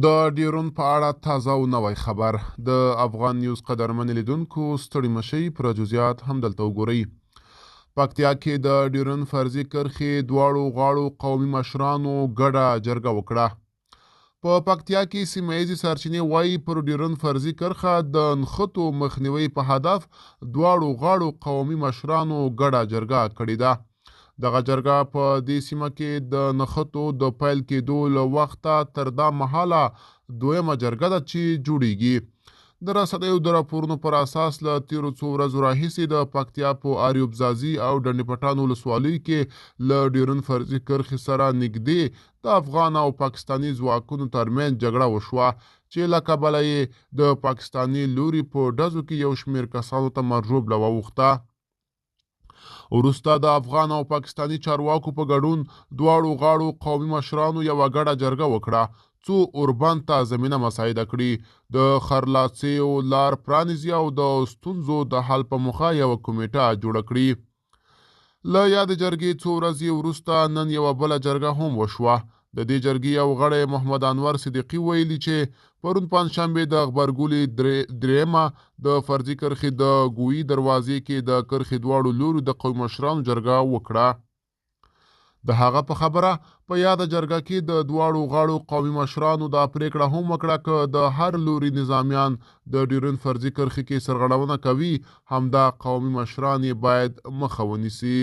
د ډیورن په اړه تازه او نوی خبر د افغان نیوز قدرمن لیدونکو ستړي مشي پر جزئیات هم دلته وګورئ. پکتیا کې د ډیورن فرضي کرښې دواړو غاړو قومي مشرانو ګډه جرګه وکړه. په پکتیا کې سیمه ییزې سرچینې وایي پر ډیورن فرضي کرښه د نښتو مخنیوي په هدف دواړو غاړو قومي مشرانو ګډه جرګه کړې ده. دغه جرګه په دې سیمه کې د نښتو د پیل کېدو له وخته تر دا مهاله دویمه جرګه ده چې جوړیږي. د رسنیو د راپورونو پر اساس له تیرو څو ورځو راهیسې د پکتیا په اریوب ځاځي او ډنډ پټان ولسوالیو کې له ډیورن فرضي کرښې سره نږدې د افغان او پاکستاني ځواکونو ترمنځ جګړه وشوه چې له کبله یې د پاکستاني لوري په ډزو کې یو شمېر کسانو ته مرژوبله واوښته. وروسته د افغان او پاکستاني چارواکو په ګډون دواړو غاړو قومي مشرانو یوه ګډه جرګه وکړه څو اوربند ته زمینه مساعده کړي، د خرلاڅیو لار پرانیزي او د ستونزو د حل په موخه یوه کمیټه جوړه کړي. له یادې جرګې څو ورځې وروسته نن یوه بله جرګه هم وشوه. د دې جرګې یو غړی محمد انور صدیقي ویلي چې پرون پنجشنبې د غبرګولي دریمه د فرضي کرښې د ګویي دروازې کې د کرښې دواړو لورو د قومي مشرانو جرګه وکړه. د هغه په خبره په یاده جرګه کې د دواړو غاړو قومي مشرانو دا پریکړه هم وکړه که د هر لوري نظامیان د ډیورن فرضي کرښې کې سرغړونه کوي همدا قومي مشران یې باید مخه ونیسي.